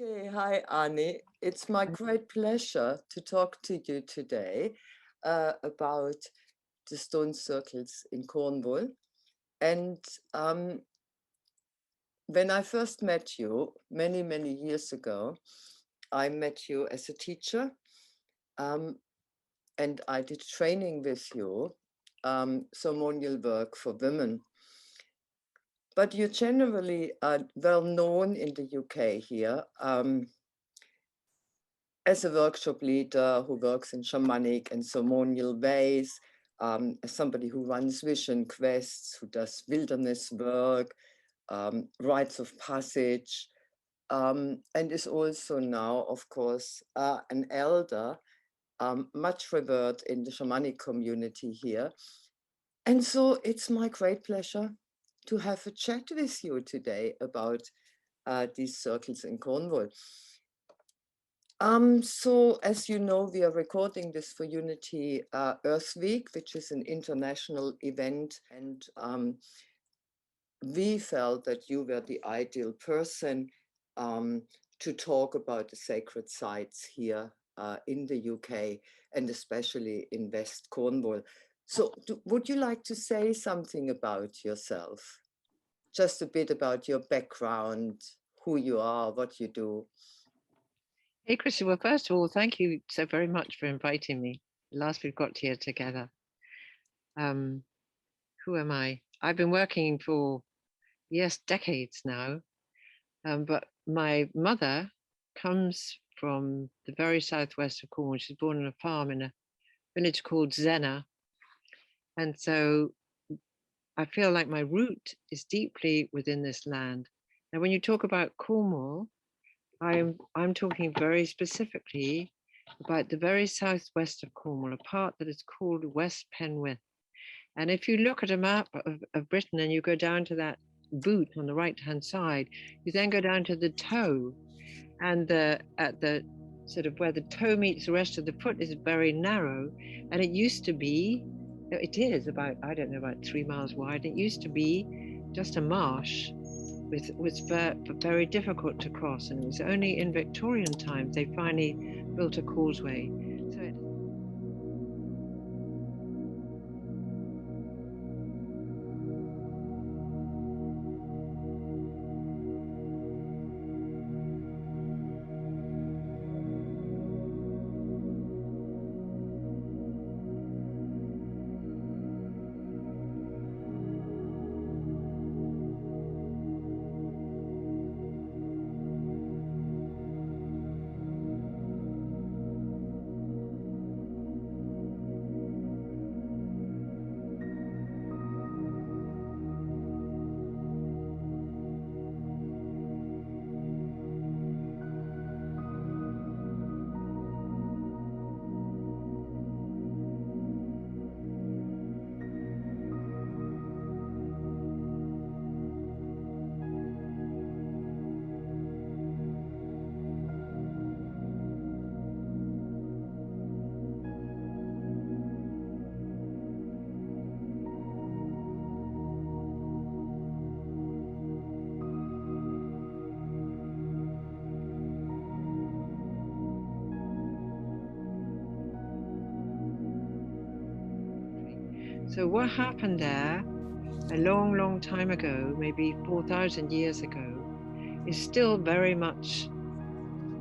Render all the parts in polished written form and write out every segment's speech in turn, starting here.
Okay, hi Ani. It's my great pleasure to talk to you today about the stone circles in Cornwall. And when I first met you many, many years ago, I met you as a teacher, and I did training with you, ceremonial work for women. But you generally are well known in the UK here. As a workshop leader who works in shamanic and ceremonial ways, as somebody who runs vision quests, who does wilderness work, rites of passage, and is also now, of course, an elder, much revered in the shamanic community here. And so it's my great pleasure to have a chat with you today about these circles in Cornwall. So as you know, we are recording this for Unity Earth Week, which is an international event. And we felt that you were the ideal person to talk about the sacred sites here in the UK and especially in West Cornwall. So would you like to say something about yourself? Just a bit about your background, who you are, what you do. Hey, Christa. Well, first of all, thank you so very much for inviting me. Last we've got here together. Who am I? I've been working for, yes, decades now. But my mother comes from the very southwest of Cornwall. She was born on a farm in a village called Zena. And so I feel like my root is deeply within this land. Now, when you talk about Cornwall, I'm talking very specifically about the very southwest of Cornwall, a part that is called West Penwith. And if you look at a map of Britain and you go down to that boot on the right-hand side, you then go down to the toe, and at the sort of where the toe meets the rest of the foot is very narrow. And it used to be, it is about, I don't know, about 3 miles wide. It used to be just a marsh. It was very difficult to cross, and it was only in Victorian times they finally built a causeway. So what happened there a long, long time ago, maybe 4,000 years ago, is still very much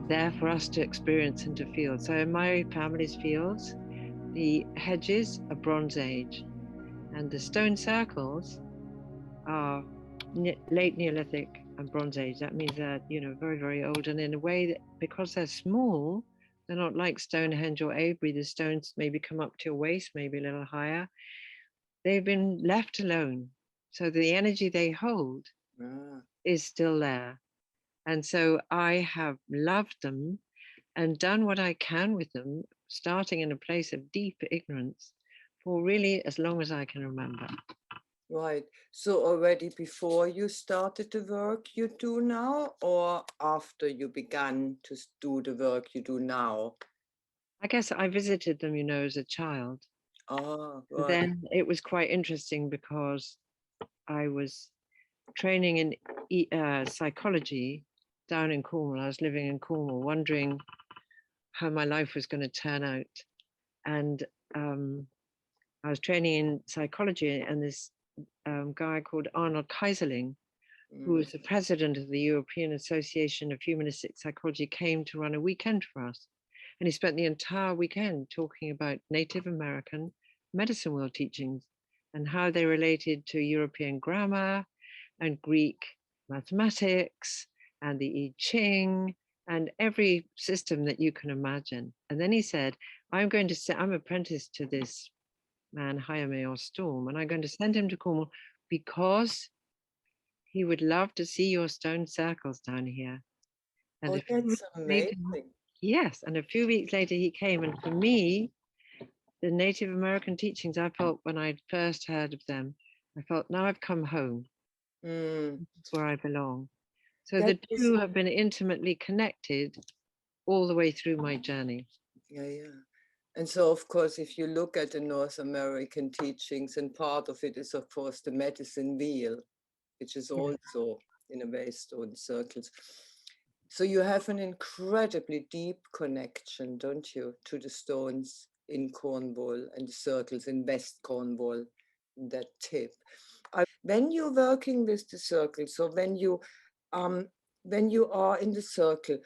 there for us to experience and to feel. So in my family's fields, the hedges are Bronze Age, and the stone circles are late Neolithic and Bronze Age. That means they're, very, very old. And in a way that, because they're small, they're not like Stonehenge or Avebury. The stones maybe come up to your waist, maybe a little higher. They've been left alone. So the energy they hold is still there. And so I have loved them and done what I can with them, starting in a place of deep ignorance for really as long as I can remember. Right. So already before you started the work you do now, or after you began to do the work you do now? I guess I visited them, as a child. Ah, right. Then it was quite interesting because I was training in psychology down in Cornwall. I was living in Cornwall, wondering how my life was going to turn out. And I was training in psychology, and this guy called Arnold Kaiserling, who was the president of the European Association of Humanistic Psychology, came to run a weekend for us. And he spent the entire weekend talking about Native American medicine wheel teachings and how they related to European grammar and Greek mathematics and the I Ching and every system that you can imagine. And then he said, I'm apprenticed to this man, Jaime or Storm, and I'm going to send him to Cornwall because he would love to see your stone circles down here. And that's amazing. Yes, and a few weeks later he came, and for me, the Native American teachings, I felt when I first heard of them, I felt now I've come home. It's where I belong. So the two have been intimately connected all the way through my journey. Yeah. And so, of course, if you look at the North American teachings, and part of it is, of course, the medicine wheel, which is also in a way stone circles. So you have an incredibly deep connection, don't you, to the stones in Cornwall and the circles in West Cornwall, that tip. When you're working with the circles, so when you are in the circle,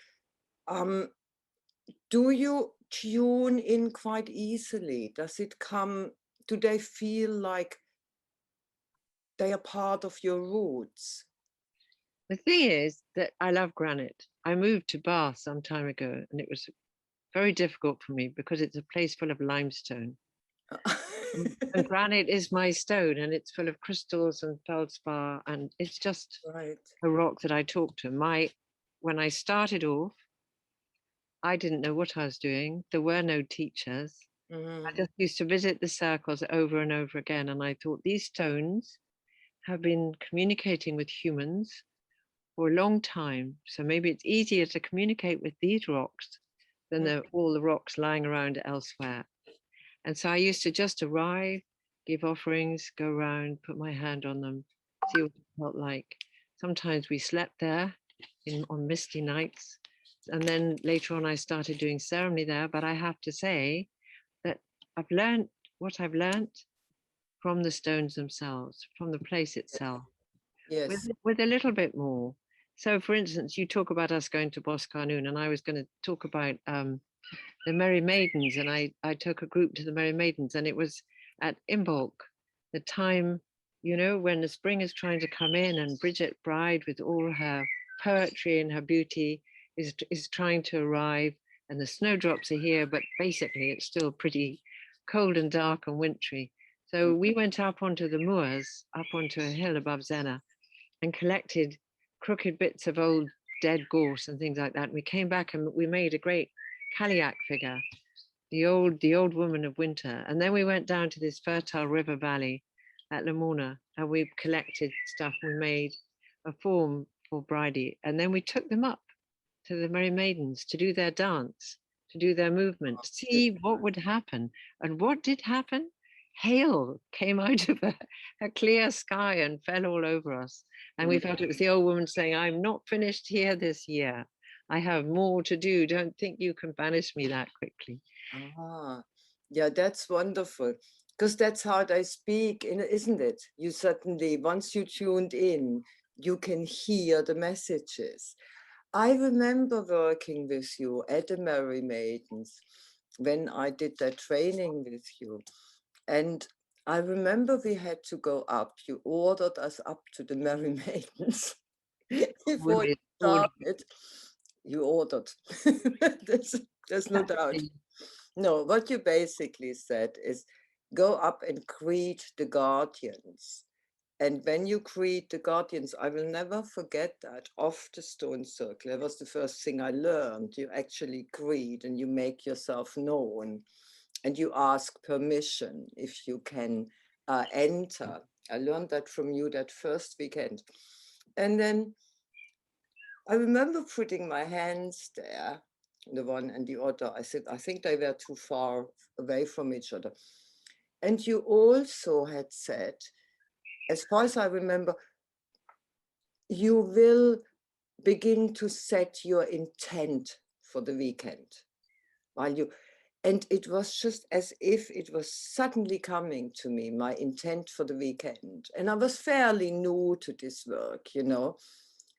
do you tune in quite easily? Do they feel like they are part of your roots? The thing is that I love granite. I moved to Bath some time ago, and it was very difficult for me because it's a place full of limestone. And granite is my stone, and it's full of crystals and feldspar, and it's just a rock that I talk to. When I started off, I didn't know what I was doing. There were no teachers. I just used to visit the circles over and over again, and I thought these stones have been communicating with humans for a long time, so maybe it's easier to communicate with these rocks than all the rocks lying around elsewhere. And so I used to just arrive, give offerings, go around, put my hand on them, see what it felt like. Sometimes we slept there on misty nights. And then later on, I started doing ceremony there. But I have to say that I've learned what I've learned from the stones themselves, from the place itself, with a little bit more. So, for instance, you talk about us going to Boscarnoon, and I was going to talk about the Merry Maidens, and I took a group to the Merry Maidens, and it was at Imbolc, the time, when the spring is trying to come in, and Bridget Bride, with all her poetry and her beauty, is trying to arrive, and the snowdrops are here, but basically it's still pretty cold and dark and wintry. So we went up onto the moors, up onto a hill above Zena, and collected crooked bits of old dead gorse and things like that. We came back and we made a great Cailleach figure, the old woman of winter. And then we went down to this fertile river valley at Lamorna, and we collected stuff. We made a form for Bridie, and then we took them up to the Merry Maidens to do their dance, to do their movement, to see what would happen. And what did happen? Hail came out of a clear sky and fell all over us. And we felt it was the old woman saying, I'm not finished here this year. I have more to do. Don't think you can banish me that quickly. Yeah, that's wonderful. Because that's how they speak, isn't it? You certainly, once you tuned in, you can hear the messages. I remember working with you at the Merry Maidens when I did that training with you. And I remember we had to go up. You ordered us up to the Merry Maidens before you started. You ordered. There's no doubt. No, what you basically said is go up and greet the guardians. And when you greet the guardians, I will never forget that, off the stone circle. That was the first thing I learned. You actually greet and you make yourself known and you ask permission if you can enter. I learned that from you that first weekend. And then I remember putting my hands there, the one and the other. I said, I think they were too far away from each other. And you also had said, as far as I remember, you will begin to set your intent for the weekend. And it was just as if it was suddenly coming to me, my intent for the weekend. And I was fairly new to this work, you know.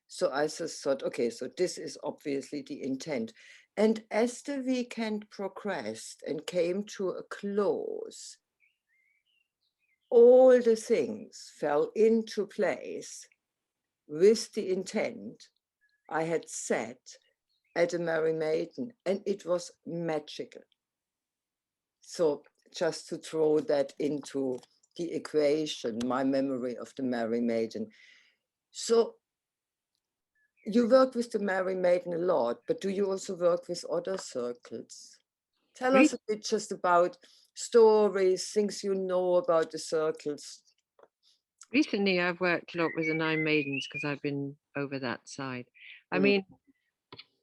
So I just thought, okay, so this is obviously the intent. And as the weekend progressed and came to a close, all the things fell into place with the intent I had set at the Merry Maiden, and it was magical. So just to throw that into the equation, my memory of the Merry Maiden. So you work with the Merry Maiden a lot, but do you also work with other circles? Tell us a bit just about stories, things you know about the circles. Recently, I've worked a lot with the Nine Maidens because I've been over that side. I mean,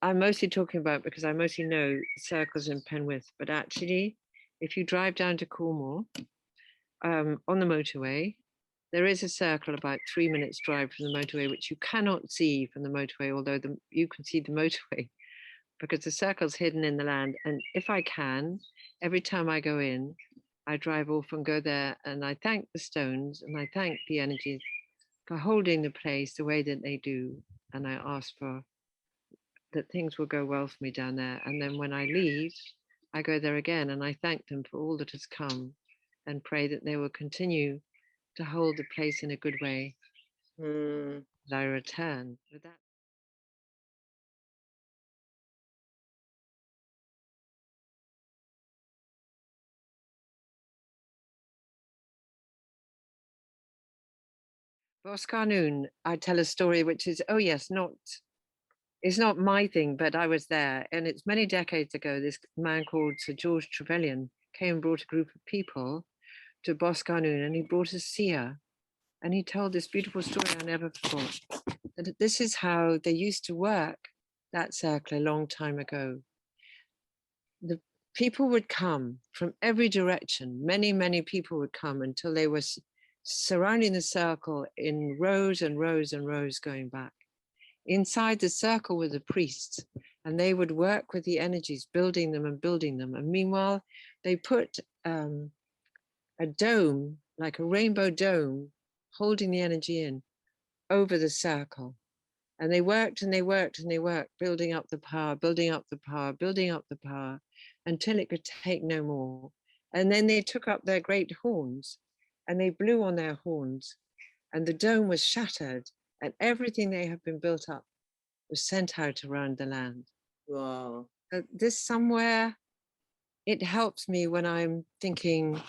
I'm mostly talking about because I mostly know circles in Penwith, but actually, if you drive down to Cornwall on the motorway, there is a circle about 3 minutes drive from the motorway, which you cannot see from the motorway, although you can see the motorway because the circle's hidden in the land. And if I can, every time I go in, I drive off and go there and I thank the stones and I thank the energies for holding the place the way that they do. And I ask for that things will go well for me down there. And then when I leave, I go there again and I thank them for all that has come and pray that they will continue to hold the place in a good way. That I return with that. Boscarnoon, I tell a story which is, oh yes, it's not my thing, but I was there. And it's many decades ago, this man called Sir George Trevelyan came and brought a group of people to Boscarnoon and he brought a seer. And he told this beautiful story I never forgot, that this is how they used to work that circle a long time ago. The people would come from every direction. Many, many people would come until they were surrounding the circle in rows and rows and rows going back. Inside the circle were the priests, and they would work with the energies, building them and building them. And meanwhile, they put a dome, like a rainbow dome, holding the energy in over the circle. And they worked and they worked and they worked, building up the power, building up the power, building up the power, until it could take no more. And then they took up their great horns and they blew on their horns, and the dome was shattered, and everything they had been built up was sent out around the land. Wow. This somewhere, it helps me when I'm thinking,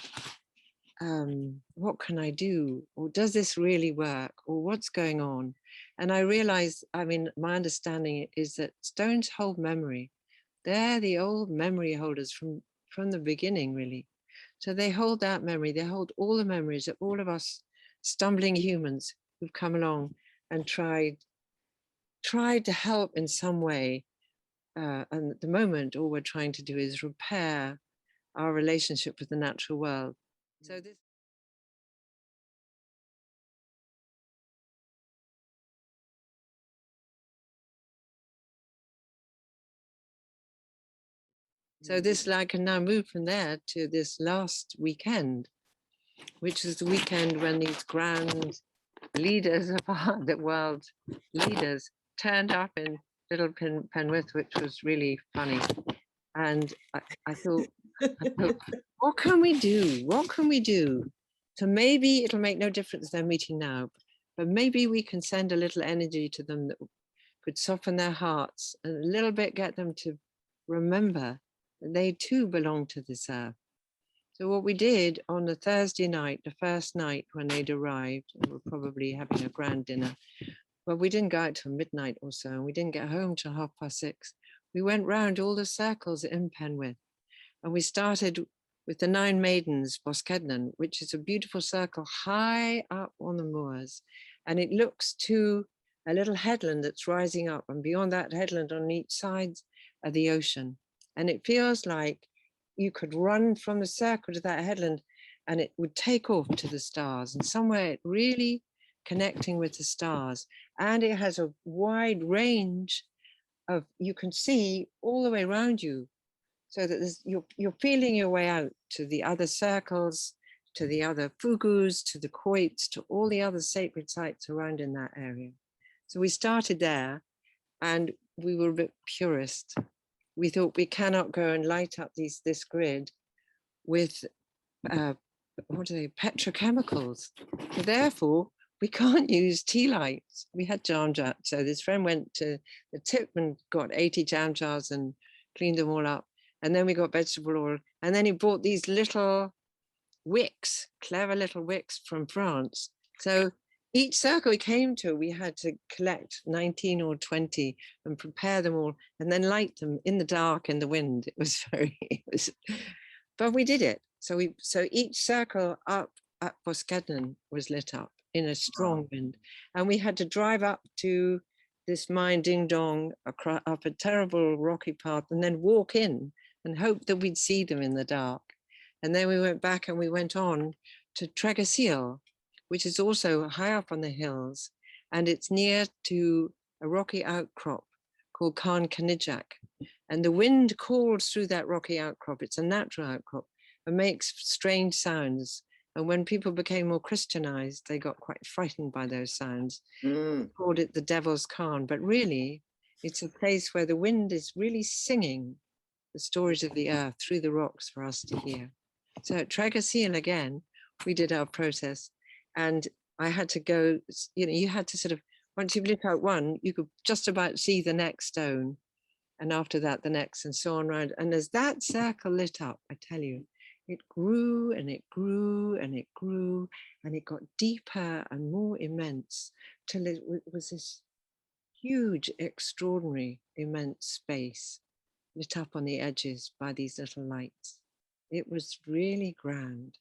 what can I do? Or does this really work? Or what's going on? And I realize, I mean, my understanding is that stones hold memory. They're the old memory holders from the beginning, really. So they hold that memory. They hold all the memories of all of us stumbling humans who've come along and tried to help in some way. And at the moment, all we're trying to do is repair our relationship with the natural world. So this. So this, I can now move from there to this last weekend, which is the weekend when these grand leaders of the world leaders turned up in little Penwith, which was really funny. And I thought, what can we do? What can we do? So maybe it'll make no difference they're meeting now, but maybe we can send a little energy to them that could soften their hearts and a little bit get them to remember that they too belong to this earth. So what we did on the Thursday night, the first night when they'd arrived, and we're probably having a grand dinner, well, we didn't go out till midnight or so, and we didn't get home till 6:30. We went round all the circles in Penwith, and we started with the Nine Maidens, Boskednan, which is a beautiful circle high up on the moors, and it looks to a little headland that's rising up, and beyond that headland on each side are the ocean. And it feels like you could run from the circle to that headland and it would take off to the stars. And somewhere it really connecting with the stars. And it has a wide range of, you can see all the way around you, so that you're feeling your way out to the other circles, to the other fugus, to the quoits, to all the other sacred sites around in that area. So we started there, and we were a bit purist. We thought we cannot go and light up this grid with petrochemicals. So therefore, we can't use tea lights. We had jam jars. So this friend went to the tip and got 80 jam jars and cleaned them all up. And then we got vegetable oil. And then he bought these little wicks, clever little wicks from France. So each circle we came to, we had to collect 19 or 20 and prepare them all and then light them in the dark in the wind. It was but we did it. So each circle up at Boskednon was lit up in a strong wind. And we had to drive up to this mine Ding Dong up a terrible rocky path and then walk in and hope that we'd see them in the dark. And then we went back and we went on to Tregasil, which is also high up on the hills. And it's near to a rocky outcrop called Carn Canidjack. And the wind calls through that rocky outcrop. It's a natural outcrop and makes strange sounds. And when people became more Christianized, they got quite frightened by those sounds. Called it the Devil's Carn. But really, it's a place where the wind is really singing the stories of the earth through the rocks for us to hear. So at Tregasil again, we did our process, and I had to go, you had to sort of, once you've lit out one, you could just about see the next stone, and after that, the next, and so on around. And as that circle lit up, I tell you, it grew and it grew and it grew, and it got deeper and more immense till it was this huge, extraordinary, immense space lit up on the edges by these little lights. It was really grand.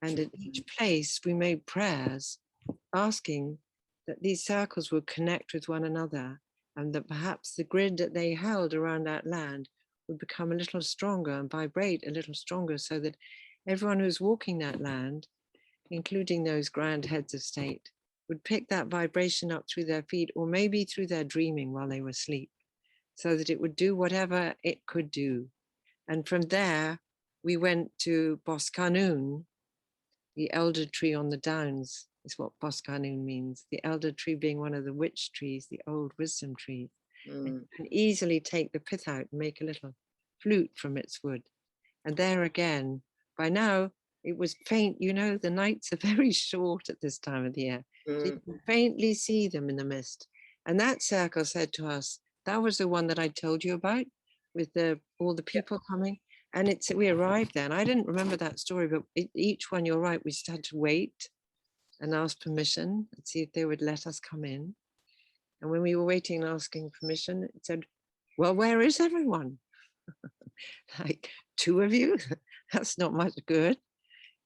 And at each place we made prayers asking that these circles would connect with one another, and that perhaps the grid that they held around that land would become a little stronger and vibrate a little stronger, so that everyone who's walking that land, including those grand heads of state, would pick that vibration up through their feet, or maybe through their dreaming while they were asleep, so that it would do whatever it could do. And from there, we went to Boscanún, the elder tree on the downs, is what Boscanún means. The elder tree being one of the witch trees, the old wisdom tree. And you can easily take the pith out and make a little flute from its wood. And there again, by now, it was faint. The nights are very short at this time of the year. So you can faintly see them in the mist. And that circle said to us, that was the one that I told you about, with all the people coming. And we arrived there, and I didn't remember that story, but each one, you're right, we just had to wait and ask permission and see if they would let us come in. And when we were waiting and asking permission, it said, well, where is everyone? Like, 2 of you? That's not much good,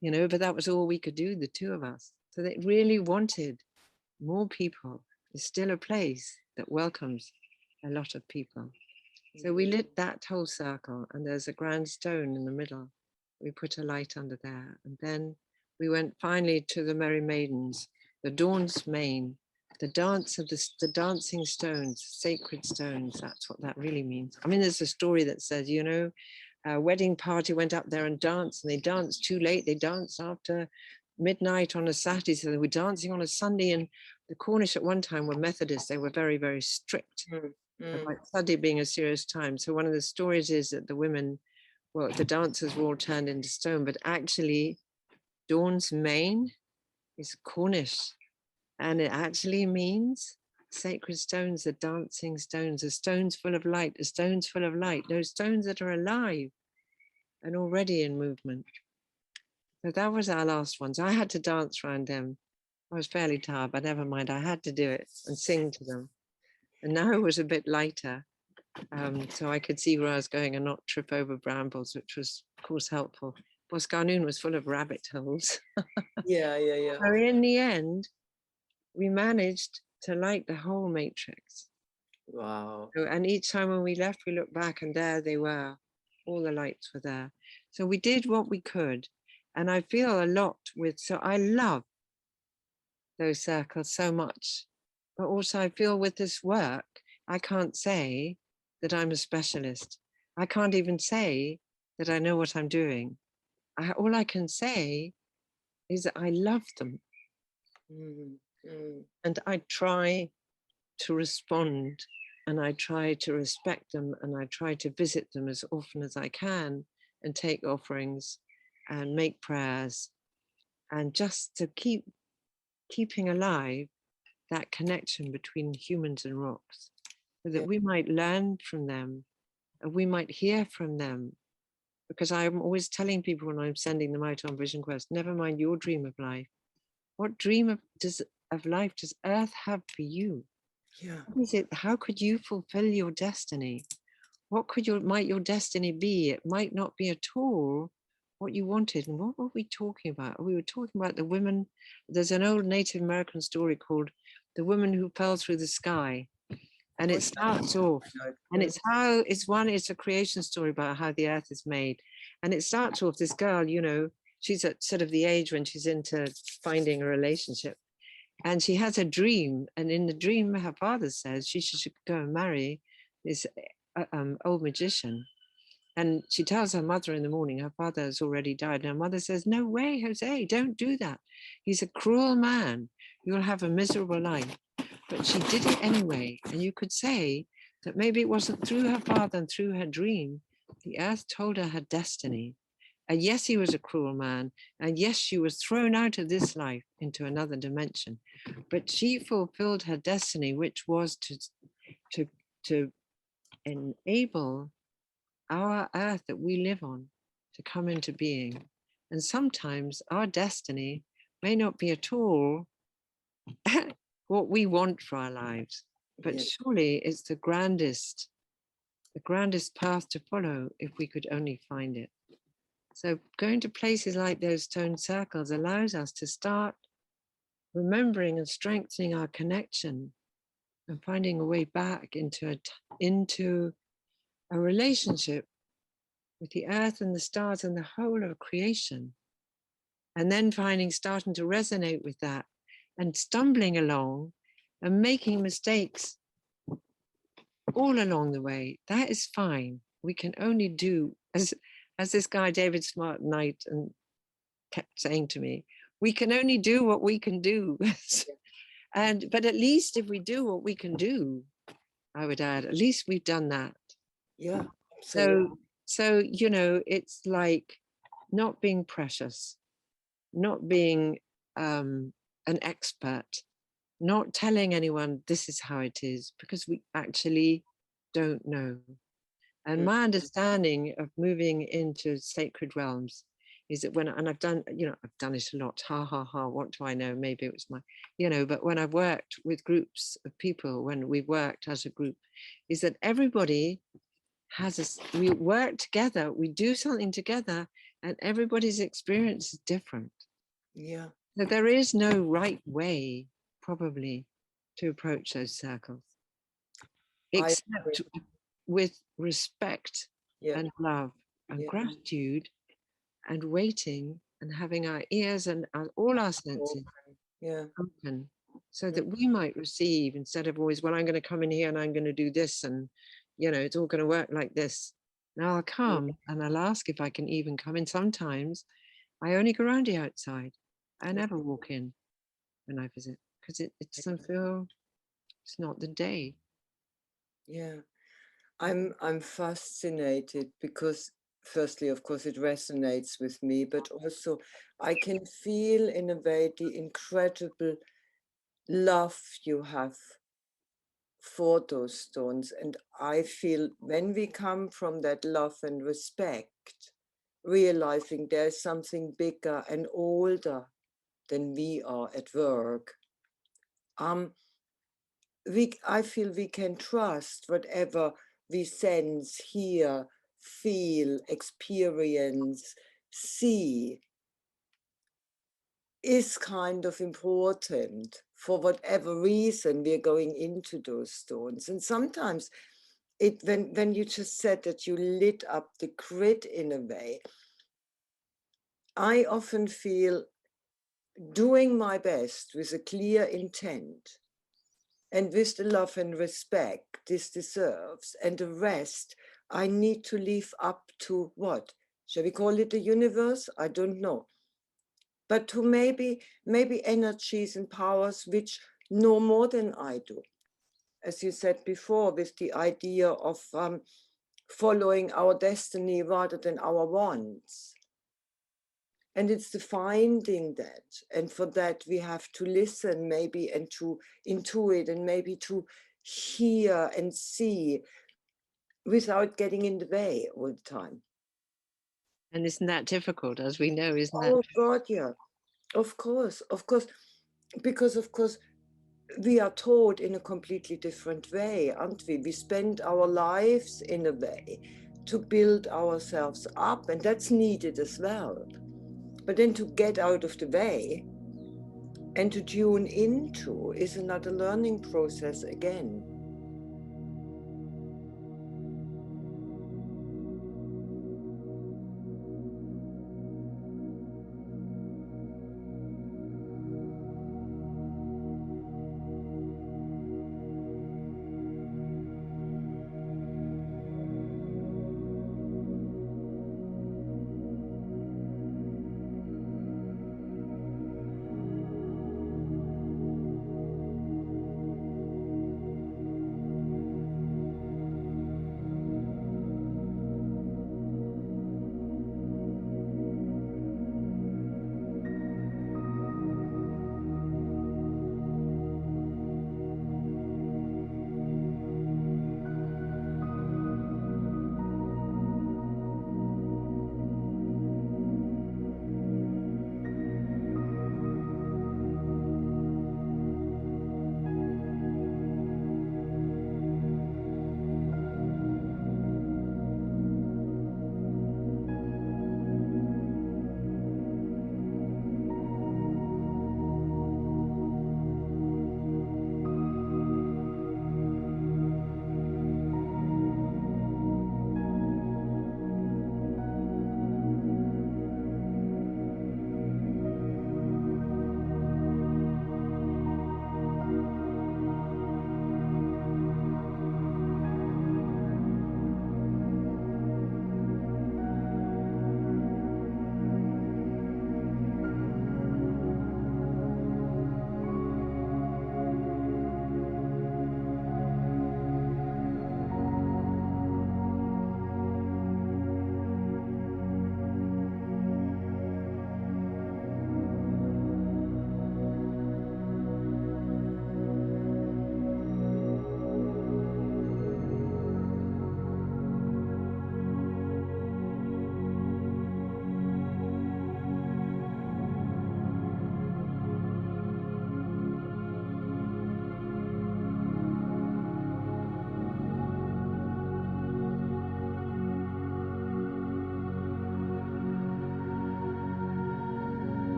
but that was all we could do, the 2 of us. So they really wanted more people. There's still a place that welcomes a lot of people. So we lit that whole circle, and there's a grand stone in the middle. We put a light under there. And then we went finally to the Merry Maidens, the Dawn's Mane, the dance of the dancing stones, sacred stones. That's what that really means. I mean, there's a story that says, a wedding party went up there and danced, and they danced too late. They danced after midnight on a Saturday, so they were dancing on a Sunday. And the Cornish at one time were Methodists. They were very, very strict about Sunday being a serious time. So one of the stories is that the dancers were all turned into stone, but actually Dawn's Mane is Cornish, and it actually means sacred stones, the dancing stones, the stones full of light, the stones full of light, those stones that are alive and already in movement. So that was our last one. So I had to dance around them. I was fairly tired, but never mind, I had to do it and sing to them. And now it was a bit lighter, so I could see where I was going and not trip over brambles, which was, of course, helpful. Boscanún was full of rabbit holes. Yeah. So in the end, we managed to light the whole matrix Wow. And each time when we left, we looked back and there they were. All the lights were there. So we did what we could. And I feel a lot so I love those circles so much. But also I feel with this work, I can't say that I'm a specialist. I can't even say that I know what I'm doing. All I can say is that I love them. And I try to respond, and I try to respect them, and I try to visit them as often as I can and take offerings and make prayers, and just to keeping alive that connection between humans and rocks, so that we might learn from them and we might hear from them. Because I'm always telling people when I'm sending them out on Vision Quest, never mind your dream of life. What dream of life does Earth have for you? Yeah. What is it? How could you fulfill your destiny? What might your destiny be? It might not be at all what you wanted. And what were we talking about? We were talking about the women. There's an old Native American story called The Woman Who Fell Through the Sky. And it starts off, and it's a creation story about how the earth is made. And it starts off, this girl, she's at sort of the age when she's into finding a relationship. And she has a dream. And in the dream, her father says she should go and marry this old magician. And she tells her mother in the morning, her father has already died. And her mother says, no way, Jose, don't do that. He's a cruel man. You'll have a miserable life. But she did it anyway. And you could say that maybe it wasn't through her father and through her dream. The earth told her her destiny. And yes, he was a cruel man. And yes, she was thrown out of this life into another dimension. But she fulfilled her destiny, which was to enable our earth that we live on to come into being. And sometimes our destiny may not be at all what we want for our lives, but surely it's the grandest path to follow if we could only find it. So going to places like those stone circles allows us to start remembering and strengthening our connection and finding a way back into a relationship with the earth and the stars and the whole of creation. And then starting to resonate with that and stumbling along and making mistakes all along the way. That is fine. We can only do, as this guy, David Smart Knight, and kept saying to me, we can only do what we can do. But at least if we do what we can do, I would add, at least we've done that. Yeah. So it's like not being precious, not being an expert, not telling anyone this is how it is, because we actually don't know. And my understanding of moving into sacred realms is that I've done it a lot, what do I know? Maybe it was but when I've worked with groups of people, when we've worked as a group, is that everybody we work together, we do something together, and everybody's experience is different. Yeah. So there is no right way, probably, to approach those circles, except with respect and love and gratitude and waiting and having our ears and all our senses open, so that we might receive, instead of always, well, I'm going to come in here and I'm going to do this and it's all going to work like this. Now I'll come and I'll ask if I can even come in. Sometimes I only go around the outside. I never walk in when I visit, because it doesn't feel, it's not the day. Yeah. I'm fascinated because firstly, of course, it resonates with me, but also I can feel in a way the incredible love you have for those stones. And I feel when we come from that love and respect, realizing there's something bigger and older than we are at work, I feel we can trust whatever we sense, hear, feel, experience, see is kind of important for whatever reason, we're going into those stones. And sometimes when you just said that you lit up the grid in a way, I often feel doing my best with a clear intent and with the love and respect this deserves, and the rest I need to leave up to what? Shall we call it the universe? I don't know. But to maybe energies and powers which know more than I do. As you said before, with the idea of following our destiny rather than our wants. And it's the finding that, and for that we have to listen maybe and to intuit and maybe to hear and see without getting in the way all the time. And isn't that difficult, as we know, isn't that? Oh God, yeah, of course, because of course we are taught in a completely different way, aren't we? We spend our lives in a way to build ourselves up, and that's needed as well. But then to get out of the way and to tune into is another learning process again.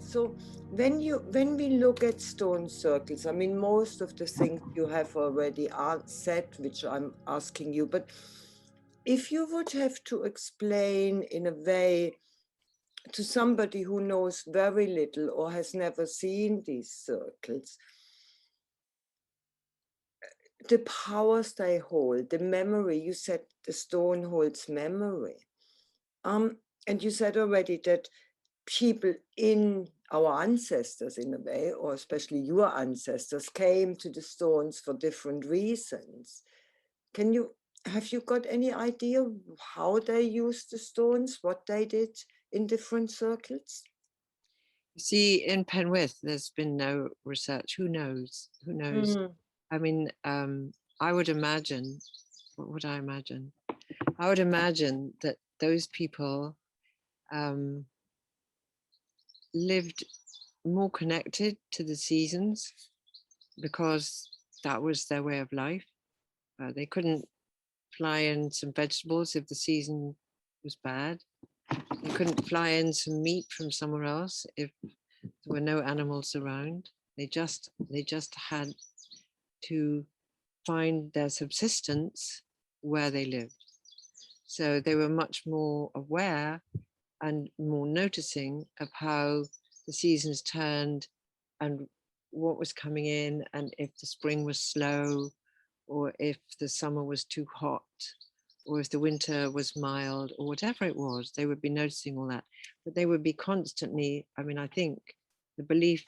So when we look at stone circles, I mean, most of the things you have already said, which I'm asking you, but if you would have to explain in a way to somebody who knows very little or has never seen these circles, the powers they hold, the memory, you said the stone holds memory. And you said already that people in our ancestors, in a way, or especially your ancestors, came to the stones for different reasons. Can you Have you got any idea how they used the stones, what they did in different circles? You see, in Penwith, there's been no research. Who knows? Who knows? I mean, I would imagine, what would I imagine? I would imagine that those people lived more connected to the seasons because that was their way of life. They couldn't fly in some vegetables if the season was bad. They couldn't fly in some meat from somewhere else if there were no animals around. They just had to find their subsistence where they lived. So they were much more aware and more noticing of how the seasons turned and what was coming in, and if the spring was slow, or if the summer was too hot, or if the winter was mild, or whatever it was. They would be noticing all that. But they would be constantly, I mean, I think the belief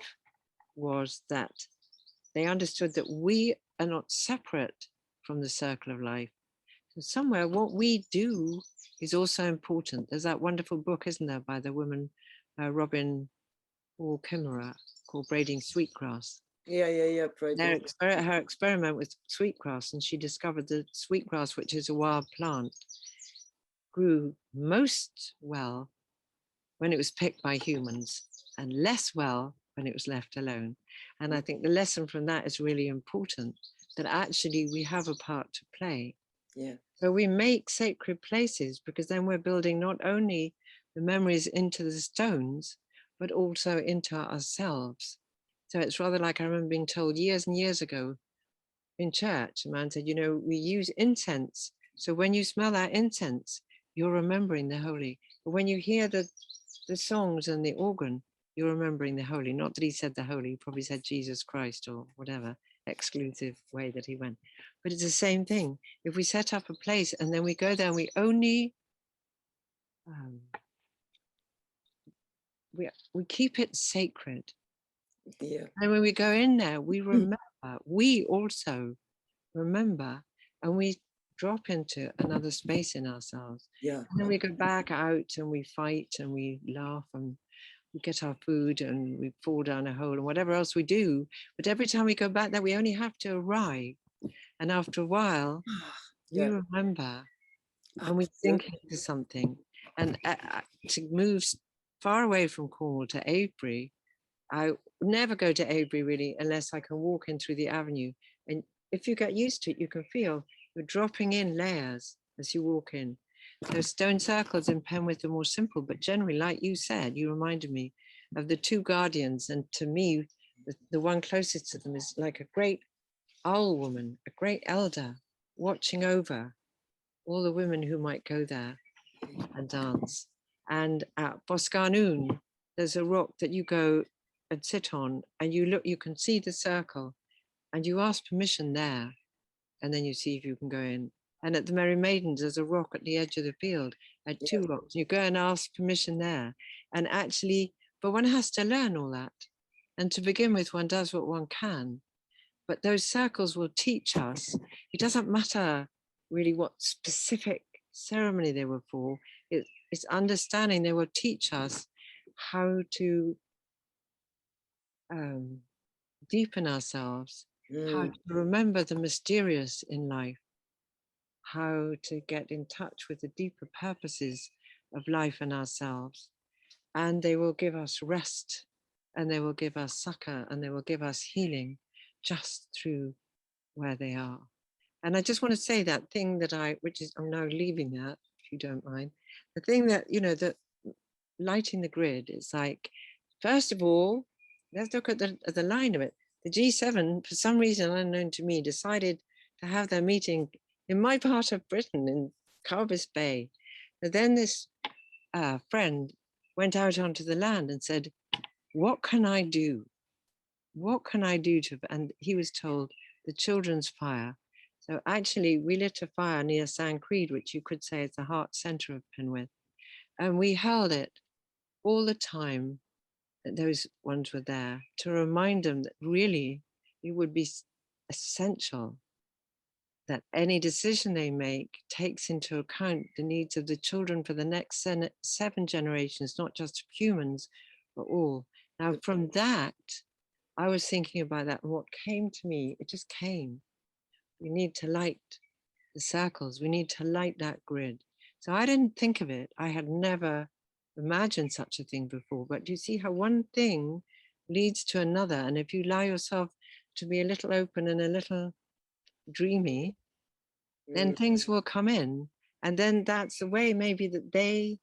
was that they understood that we are not separate from the circle of life. So somewhere what we do is also important. There's that wonderful book, isn't there, by the woman Robin Wall Kimmerer, called Braiding Sweetgrass. Yeah. Her experiment with sweetgrass, and she discovered that sweetgrass, which is a wild plant, grew most well when it was picked by humans and less well when it was left alone. And I think the lesson from that is really important, that actually we have a part to play. Yeah. So we make sacred places because then we're building not only the memories into the stones, but also into ourselves. So it's rather like, I remember being told years and years ago in church, a man said, you know, we use incense. So when you smell that incense, you're remembering the holy. But when you hear the songs and the organ, you're remembering the holy. Not that he said the holy, he probably said Jesus Christ or whatever exclusive way that he went. But it's the same thing. If we set up a place and then we go there and we only we keep it sacred. Yeah. And when we go in there, we remember, we also remember, and we drop into another space in ourselves. Yeah. And then we go back out and we fight and we laugh and we get our food and we fall down a hole and whatever else we do. But every time we go back there, we only have to arrive. And after a while, we remember and we sink into something. And to move far away from Cornwall to Avebury, I never go to Avebury really unless I can walk in through the avenue. And if you get used to it, you can feel you're dropping in layers as you walk in. Those stone circles in Penwith are more simple, but generally, like you said, you reminded me of the two guardians. And to me, the one closest to them is like a great owl woman, a great elder, watching over all the women who might go there and dance. And at Boscarnoon, there's a rock that you go and sit on, and you look, you can see the circle, and you ask permission there, and then you see if you can go in. And at the Merry Maidens, there's a rock at the edge of the field, at two rocks. You go and ask permission there. And actually, but one has to learn all that. And to begin with, one does what one can. But those circles will teach us. It doesn't matter really what specific ceremony they were for. It's understanding. They will teach us how to deepen ourselves, how to remember the mysterious in life, how to get in touch with the deeper purposes of life and ourselves. And they will give us rest, and they will give us succor, and they will give us healing just through where they are. And I just want to say that thing that which is, I'm now leaving that, if you don't mind, the thing that, you know, that lighting the grid is like, first of all, let's look at the line of it. The G7, for some reason unknown to me, decided to have their meeting in my part of Britain, in Carbis Bay. And then this friend went out onto the land and said, what can I do? What can I do to, and he was told, the children's fire. So actually we lit a fire near San Creed, which you could say is the heart center of Penwith. And we held it all the time that those ones were there, to remind them that really it would be essential that any decision they make takes into account the needs of the children for the next 7 generations, not just humans, but all. Now, from that, I was thinking about that, and what came to me, it just came. We need to light the circles. We need to light that grid. So I didn't think of it. I had never imagined such a thing before. But you see how one thing leads to another. And if you allow yourself to be a little open and a little dreamy, then things will come in. And then that's the way maybe that they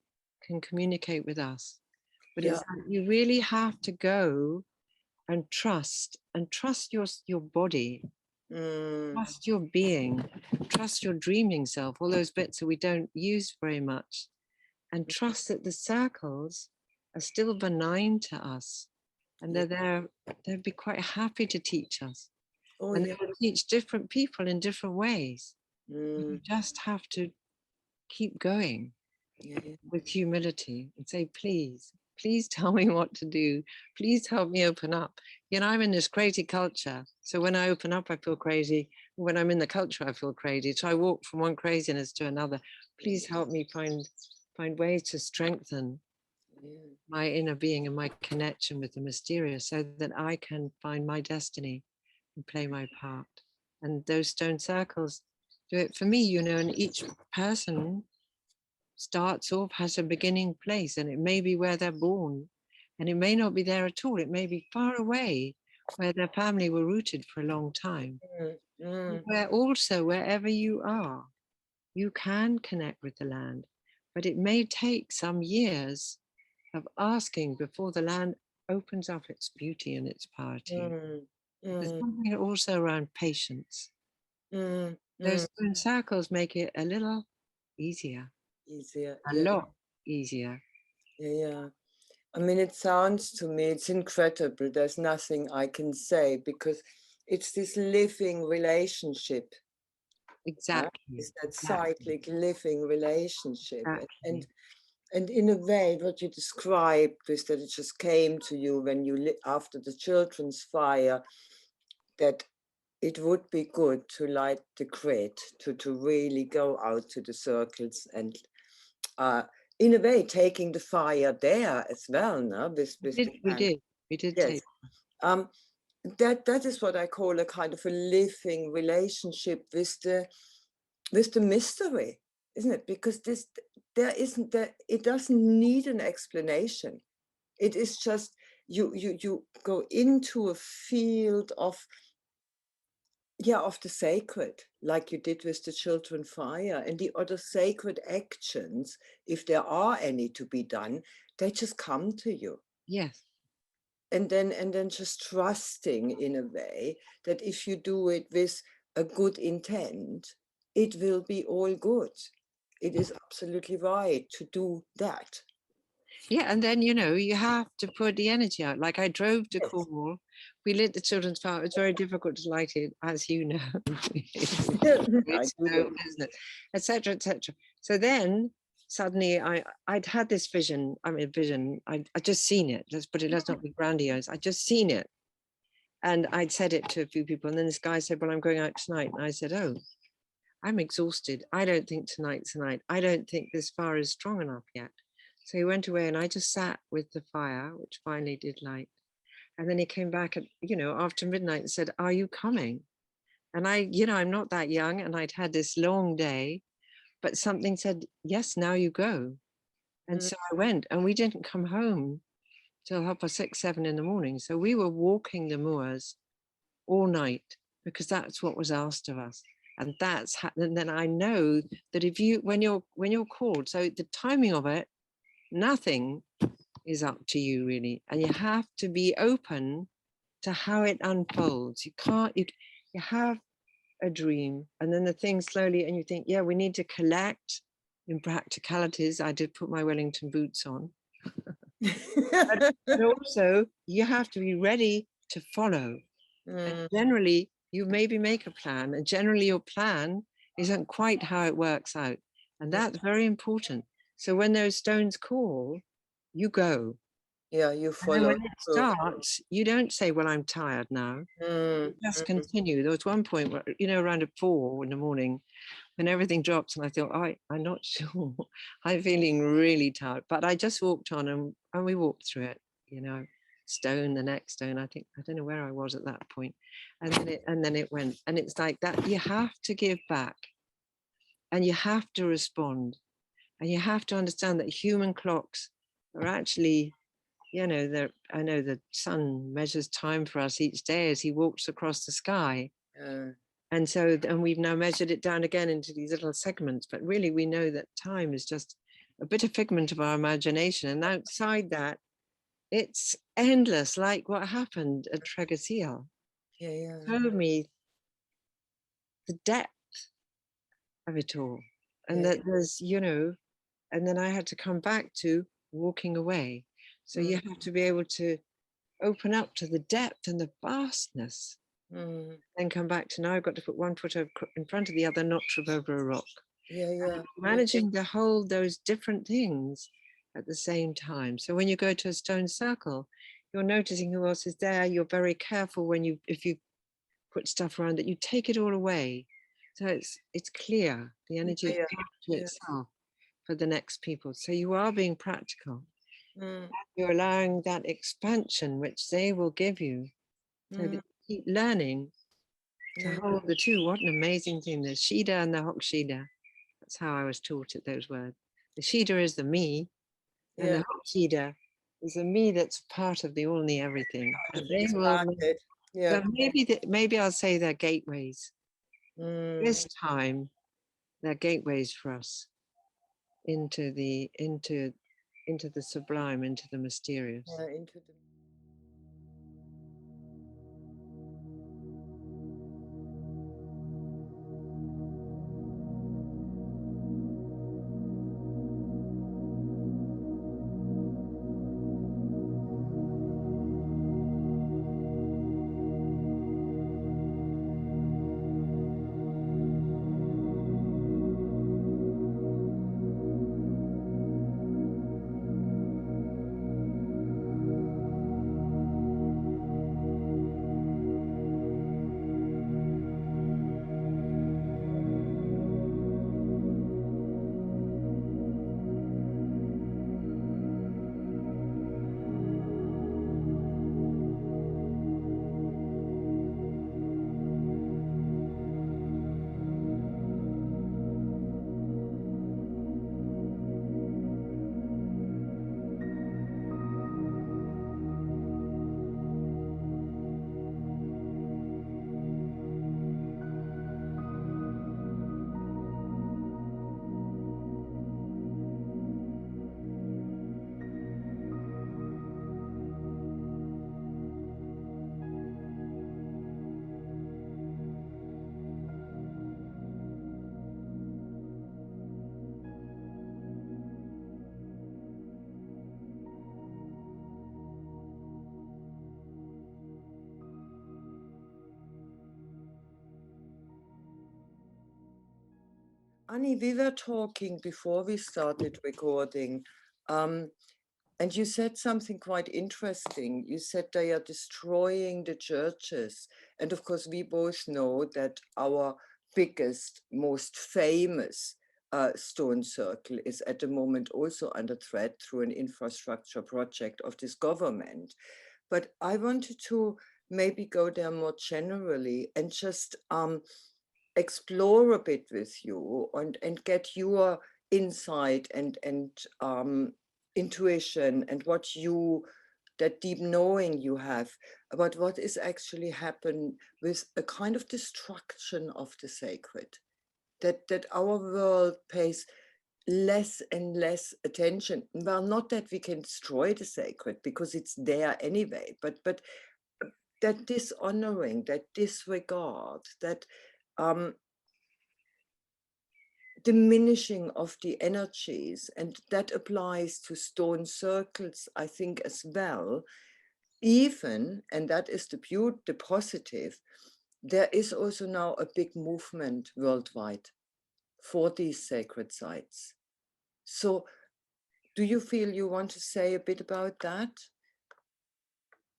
can communicate with us. But it's like you really have to go and trust your body, trust your being, trust your dreaming self, all those bits that we don't use very much, and trust that the circles are still benign to us, and they're there, they'd be quite happy to teach us. And they will teach different people in different ways. You just have to keep going with humility and say, please tell me what to do. Please help me open up. You know, I'm in this crazy culture. So when I open up, I feel crazy. When I'm in the culture, I feel crazy. So I walk from one craziness to another. Please help me find ways to strengthen my inner being and my connection with the mysterious, so that I can find my destiny and play my part. And those stone circles do it for me, you know, and each person starts off, has a beginning place, and it may be where they're born, and it may not be there at all. It may be far away where their family were rooted for a long time. Where also, wherever you are, you can connect with the land, but it may take some years of asking before the land opens up its beauty and its piety. There's something also around patience. Those stone circles make it a little easier. A lot easier. I mean, it sounds to me, it's incredible. There's nothing I can say, because it's this living relationship. Exactly. It's that cyclic living relationship. Exactly. And in a way, what you described is that it just came to you when you, after the children's fire, that it would be good to light the grid, to really go out to the circles, and in a way taking the fire there as well, no? We did yes. take That is what I call a kind of a living relationship with the mystery, isn't it? Because it doesn't need an explanation. It is just you go into a field of the sacred, like you did with the children fire, and the other sacred actions, if there are any to be done, they just come to you. Yes. And then just trusting in a way that if you do it with a good intent, it will be all good. It is absolutely right to do that. Yeah, and then, you know, you have to put the energy out. Like I drove to Cornwall, we lit the children's fire. It's very difficult to light it, as you know. It's no business, etc., etc. So then suddenly I'd had this vision. I mean, vision. I just seen it. Let's not be grandiose. I just seen it, and I'd said it to a few people. And then this guy said, "Well, I'm going out tonight." And I said, "Oh, I'm exhausted. I don't think tonight's the night. I don't think this fire is strong enough yet." So he went away, and I just sat with the fire, which finally did light. And then he came back at, you know, after midnight and said, "Are you coming?" And I, you know, I'm not that young, and I'd had this long day, but something said, "Yes, now you go." And so I went, and we didn't come home till 6:30, 7 in the morning. So we were walking the moors all night, because that's what was asked of us. And and then I know that when you're called, so the timing of it, nothing is up to you really, and you have to be open to how it unfolds. You have a dream, and then the thing slowly, and you think, yeah, we need to collect in practicalities. I did put my Wellington boots on. but also you have to be ready to follow. And generally you maybe make a plan, and generally your plan isn't quite how it works out, and that's very important. So when those stones call, you go, Yeah, you And then follow when it through. starts, you don't say, well, I'm tired now. You just continue. There was one point where, around at 4 in the morning, when everything dropped, and I thought, I'm not sure. I'm feeling really tired. But I just walked on, and we walked through it, stone, the next stone. I don't know where I was at that point. And then it went. And it's like that. You have to give back, and you have to respond, and you have to understand that human clocks are actually, I know the sun measures time for us each day as he walks across the sky. And we've now measured it down again into these little segments, but really we know that time is just a bit of figment of our imagination. And outside that, it's endless, like what happened at Tregeseal. Showed me the depth of it all. And that there's, and then I had to come back to walking away. So you have to be able to open up to the depth and the vastness. Then come back to, now I've got to put one foot in front of the other, not trip over a rock. Managing to hold those different things at the same time. So when you go to a stone circle, you're noticing who else is there. You're very careful if you put stuff around that, you take it all away. So it's clear. The energy is back to itself for the next people. So you are being practical. You're allowing that expansion which they will give you. So that you keep learning to hold the two. What an amazing thing. The Shida and the Hokshida. That's how I was taught it, those words. The Shida is the me, and the Hokshida is the me that's part of the all and the everything. And they will, so maybe I'll say they're gateways. This time, they're gateways for us into the sublime, into the mysterious. Annie, we were talking before we started recording, and you said something quite interesting. You said they are destroying the churches. And of course, we both know that our biggest, most famous stone circle is at the moment also under threat through an infrastructure project of this government. But I wanted to maybe go there more generally and just explore a bit with you and get your insight and intuition and that deep knowing you have about what is actually happened with a kind of destruction of the sacred, that our world pays less and less attention. Well, not that we can destroy the sacred because it's there anyway, but that dishonoring, that disregard, that diminishing of the energies, and that applies to stone circles, I think, as well. Even, and that is the positive, there is also now a big movement worldwide for these sacred sites. So do you feel you want to say a bit about that?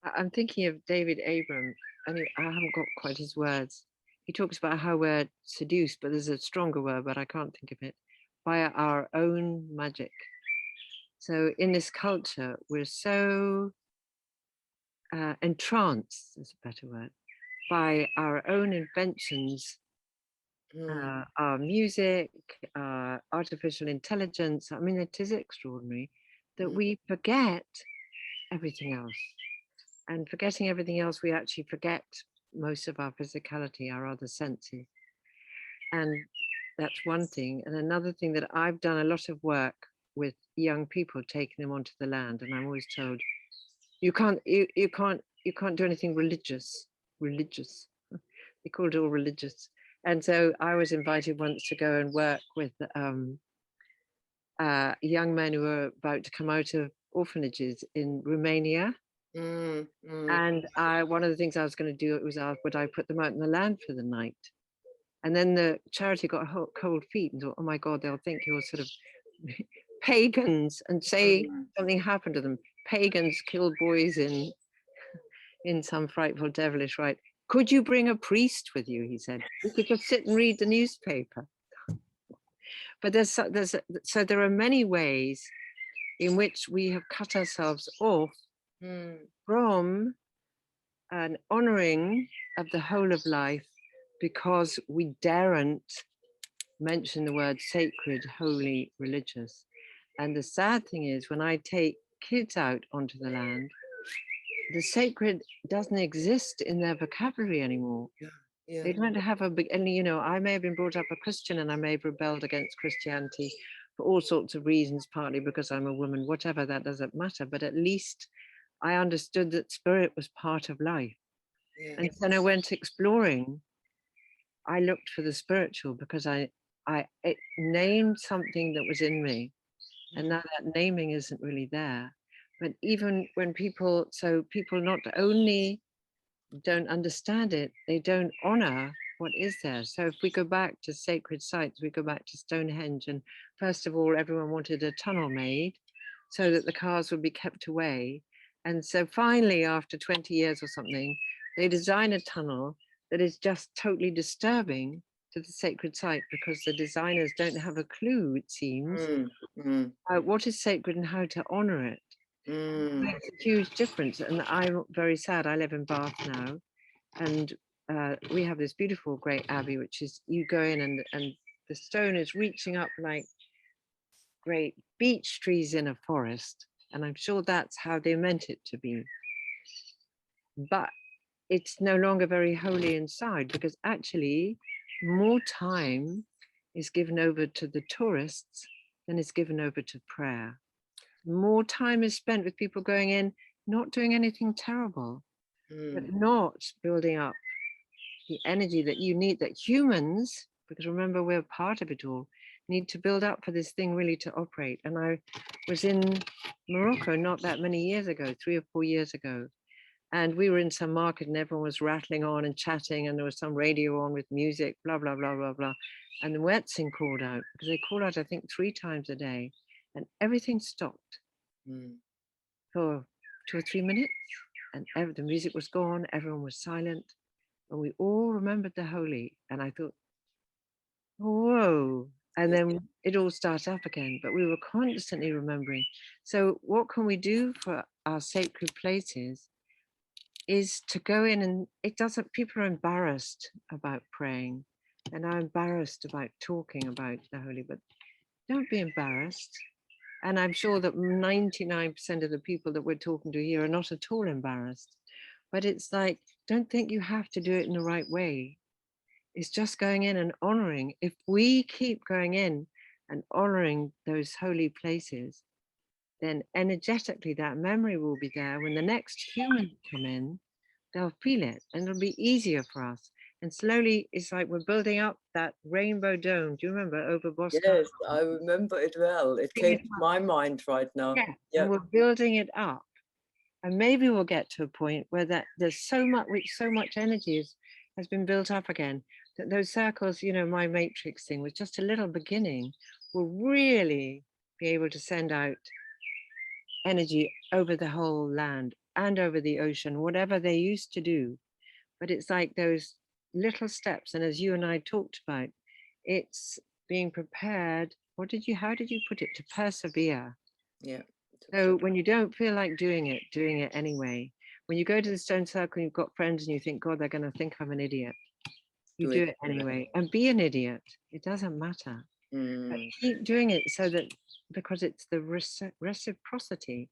I'm thinking of David Abram, and I haven't got quite his words. He talks about how we're seduced, but there's a stronger word, but I can't think of it, by our own magic. So in this culture, we're so entranced, is a better word, by our own inventions, our music, artificial intelligence. I mean, it is extraordinary that we forget everything else. And forgetting everything else, we actually forget most of our physicality, our other senses. And that's one thing. And another thing, that I've done a lot of work with young people, taking them onto the land. And I'm always told, you can't do anything religious. They call it all religious. And so I was invited once to go and work with young men who were about to come out of orphanages in Romania. And one of the things I was going to do was ask, would I put them out in the land for the night? And then the charity got cold feet and thought, oh my God, they'll think you're sort of pagans, and say something happened to them. Pagans kill boys in some frightful devilish rite. Could you bring a priest with you? He said. We could just sit and read the newspaper. But so there are many ways in which we have cut ourselves off from an honoring of the whole of life, because we daren't mention the word sacred, holy, religious. And the sad thing is, when I take kids out onto the land, the sacred doesn't exist in their vocabulary anymore. They don't have a big, and I may have been brought up a Christian, and I may have rebelled against Christianity for all sorts of reasons, partly because I'm a woman, whatever, that doesn't matter. But at least I understood that spirit was part of life. And then I went exploring. I looked for the spiritual, because it named something that was in me. And now that naming isn't really there. But even when people not only don't understand it, they don't honor what is there. So if we go back to sacred sites, we go back to Stonehenge, and first of all, everyone wanted a tunnel made so that the cars would be kept away. And so finally, after 20 years or something, they design a tunnel that is just totally disturbing to the sacred site, because the designers don't have a clue, it seems, what is sacred and how to honor it. It makes a huge difference. And I'm very sad. I live in Bath now, and we have this beautiful great abbey, which is, you go in and the stone is reaching up like great beech trees in a forest. And I'm sure that's how they meant it to be. But it's no longer very holy inside, because actually more time is given over to the tourists than is given over to prayer. More time is spent with people going in, not doing anything terrible, but not building up the energy that you need, that humans, because remember, we're part of it all, need to build up for this thing really to operate. And I was in Morocco not that many years ago, 3 or 4 years ago, and we were in some market and everyone was rattling on and chatting, and there was some radio on with music, blah, blah, blah, blah, blah. And the Wetzing called out, because they call out, I think, 3 times a day, and everything stopped for 2 or 3 minutes, and the music was gone, everyone was silent, and we all remembered the holy. And I thought, whoa. And then it all started up again, but we were constantly remembering. So what can we do for our sacred places is to go in, and people are embarrassed about praying, and are embarrassed about talking about the holy, but don't be embarrassed. And I'm sure that 99% of the people that we're talking to here are not at all embarrassed. But it's like, don't think you have to do it in the right way. It's just going in and honoring. If we keep going in and honoring those holy places, then energetically that memory will be there. When the next humans come in, they'll feel it, and it'll be easier for us. And slowly, it's like we're building up that rainbow dome. Do you remember, over Boston? Yes, I remember it well. It came to my mind right now. Yeah. And we're building it up. And maybe we'll get to a point where there's so much energy has been built up again, that those circles, my matrix thing was just a little beginning, will really be able to send out energy over the whole land, and over the ocean, whatever they used to do. But it's like those little steps. And as you and I talked about, it's being prepared. How did you put it? To persevere. Yeah. So when you don't feel like doing it anyway. When you go to the stone circle, you've got friends and you think, God, they're going to think I'm an idiot. You do it anyway, and be an idiot. It doesn't matter. But keep doing it because it's the reciprocity.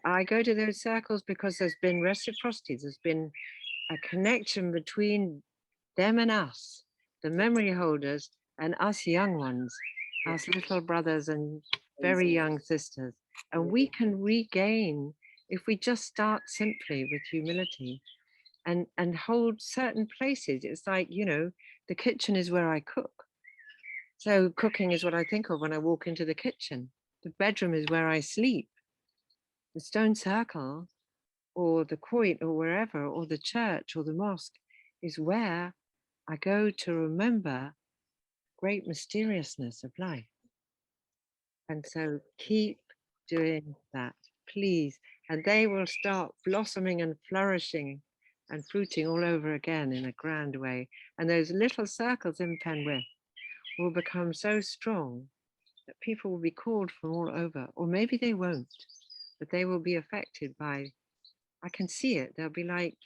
I go to those circles because there's been reciprocity. There's been a connection between them and us, the memory holders, and us young ones, us little brothers and very young sisters. And we can regain if we just start simply with humility and hold certain places. It's like, the kitchen is where I cook. So cooking is what I think of when I walk into the kitchen. The bedroom is where I sleep. The stone circle or the coit or wherever, or the church or the mosque is where I go to remember great mysteriousness of life. And so keep doing that, please. And they will start blossoming and flourishing and fruiting all over again in a grand way. And those little circles in Penwith will become so strong that people will be called from all over, or maybe they won't, but they will be affected by, I can see it. They'll be like,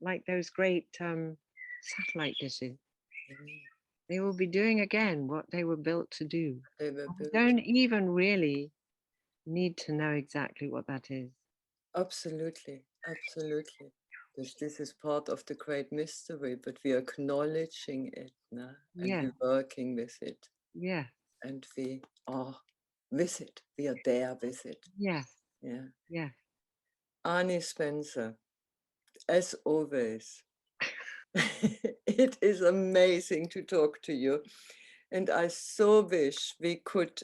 like those great satellite dishes. They will be doing again what they were built to do. They were We built. don't even really need to know exactly what that is. Absolutely, absolutely. This is part of the great mystery, but we are acknowledging it now, and Yeah. we're working with it. Yeah. And we are with it. We are there with it. Yeah. Yeah. Yeah. Arnie Spencer, as always, it is amazing to talk to you. And I so wish we could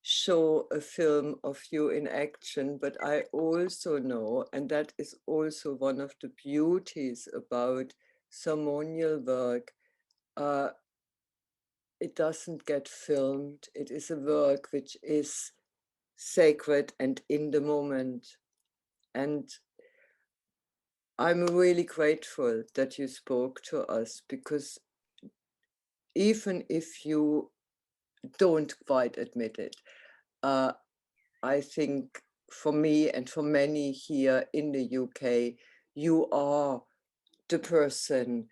show a film of you in action, but I also know, and that is also one of the beauties about ceremonial work, it doesn't get filmed. It is a work which is sacred and in the moment. And I'm really grateful that you spoke to us, because even if you don't quite admit it, I think for me and for many here in the UK, you are the person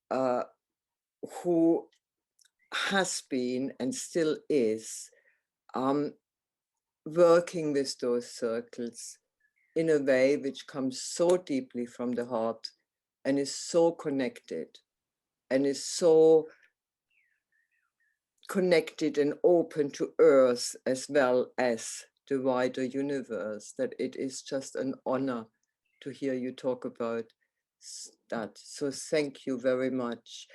who has been and still is working with those circles in a way which comes so deeply from the heart and is so connected and is so connected and open to Earth as well as the wider universe, that it is just an honor to hear you talk about that. So thank you very much.